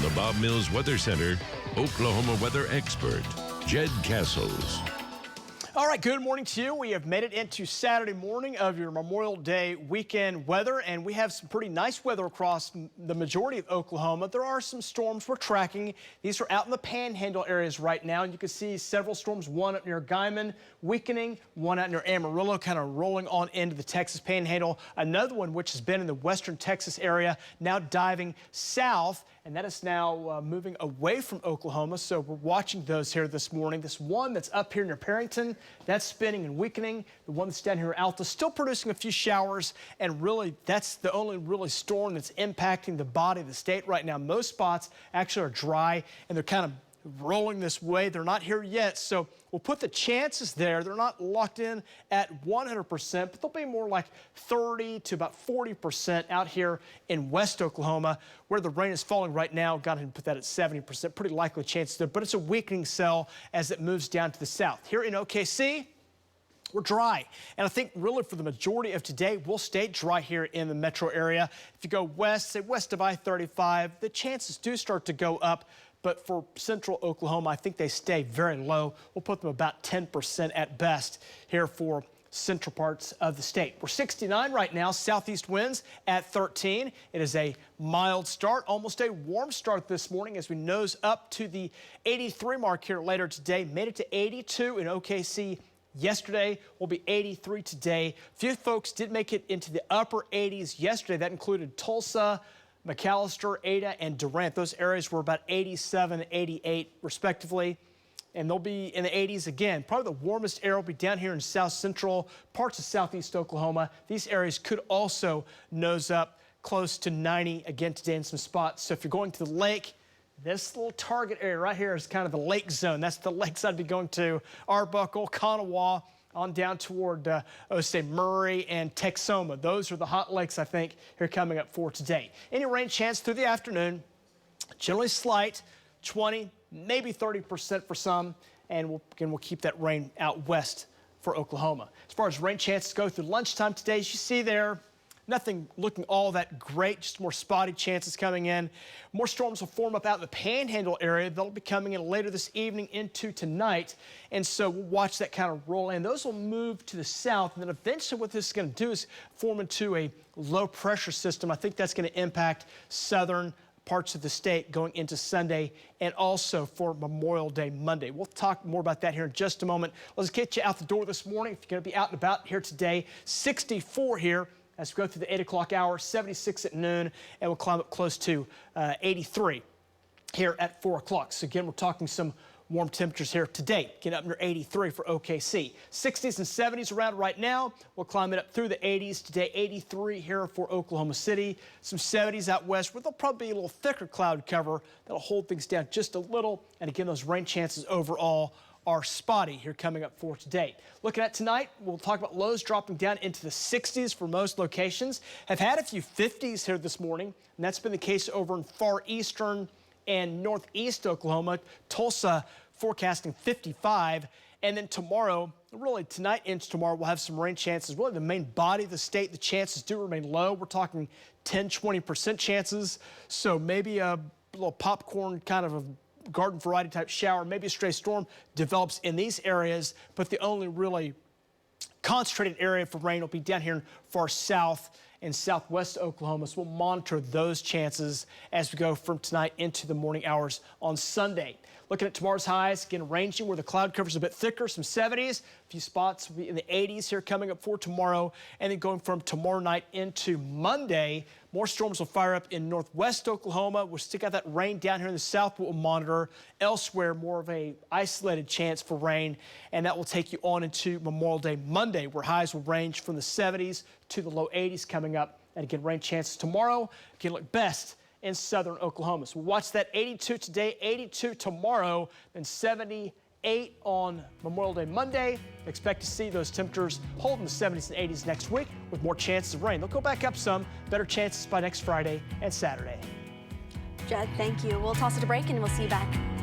the Bob Mills Weather Center, Oklahoma weather expert, Jed Castles. All right, good morning to you. We have made it into Saturday morning of your Memorial Day weekend weather, and we have some pretty nice weather across the majority of Oklahoma. There are some storms we're tracking. These are out in the panhandle areas right now, and you can see several storms, one up near Guymon weakening, one out near Amarillo kind of rolling on into the Texas panhandle. Another one which has been in the western Texas area now diving south, and that is now moving away from Oklahoma. So we're watching those here this morning. This one that's up here near Perrington, that's spinning and weakening. The one that's down here in Alta, still producing a few showers, and really that's the only really storm that's impacting the body of the state right now. Most spots actually are dry, and they're kind of rolling this way. They're not here yet, so we'll put the chances there. They're not locked in at 100%, but they'll be more like 30 to about 40% out here in West Oklahoma, where the rain is falling right now. Got to put that at 70%. Pretty likely chances there, but it's a weakening cell as it moves down to the south. Here in OKC, we're dry, and I think really for the majority of today, we'll stay dry here in the metro area. If you go west, say west of I-35, the chances do start to go up. But for central Oklahoma, I think they stay very low. We'll put them about 10% at best here for central parts of the state. We're 69 right now, southeast winds at 13. It is a mild start, almost a warm start this morning as we nose up to the 83 mark here later today. Made it to 82 in OKC yesterday. Will be 83 today. A few folks did make it into the upper 80s yesterday. That included Tulsa, McAllister, Ada, and Durant. Those areas were about 87, 88 respectively, and they'll be in the 80s again. Probably the warmest area will be down here in south central parts of southeast Oklahoma. These areas could also nose up close to 90 again today in some spots. So if you're going to the lake, this little target area right here is kind of the lake zone. That's the lakes I'd be going to: Arbuckle, Kanawha, on down toward say Murray and Texoma. Those are the hot lakes I think here coming up for today. Any rain chance through the afternoon, generally slight, 20, maybe 30% for some, and we'll keep that rain out west for Oklahoma. As far as rain chances go through lunchtime today, as you see there, nothing looking all that great, just more spotty chances coming in. More storms will form up out in the panhandle area. They'll be coming in later this evening into tonight. And so we'll watch that kind of roll in. Those will move to the south. And then eventually what this is going to do is form into a low pressure system. I think that's going to impact southern parts of the state going into Sunday and also for Memorial Day Monday. We'll talk more about that here in just a moment. Let's get you out the door this morning. If you're going to be out and about here today, 64 here as we go through the 8 o'clock hour, 76 at noon, and we'll climb up close to 83 here at 4 o'clock. So again, we're talking some warm temperatures here today. Get up near 83 for OKC. 60s and 70s around right now. We'll climb it up through the 80s today. 83 here for Oklahoma City. Some 70s out west where there'll probably be a little thicker cloud cover that'll hold things down just a little. And again, those rain chances overall are spotty here coming up for today. Looking at tonight, we'll talk about lows dropping down into the 60s for most locations. Have had a few 50s here this morning, and that's been the case over in far eastern and northeast Oklahoma. Tulsa forecasting 55. And then tomorrow, really tonight into tomorrow, we'll have some rain chances. Really the main body of the state, the chances do remain low. We're talking 10, 20% chances. So maybe a little popcorn kind of a garden variety type shower, maybe a stray storm develops in these areas, but the only really concentrated area for rain will be down here in far south and southwest Oklahoma. So we'll monitor those chances as we go from tonight into the morning hours on Sunday. Looking at tomorrow's highs, again, ranging where the cloud cover is a bit thicker, some 70s. A few spots will be in the 80s here coming up for tomorrow. And then going from tomorrow night into Monday, more storms will fire up in northwest Oklahoma. We'll stick out that rain down here in the south. We'll monitor elsewhere, more of a isolated chance for rain. And that will take you on into Memorial Day Monday, where highs will range from the 70s to the low 80s coming up. And again, rain chances tomorrow can look best in southern Oklahoma. So we'll watch that 82 today, 82 tomorrow, then 78 on Memorial Day Monday. Expect to see those temperatures hold in the 70s and 80s next week with more chances of rain. They'll go back up some, better chances by next Friday and Saturday. Jed, thank you. We'll toss it a break and we'll see you back.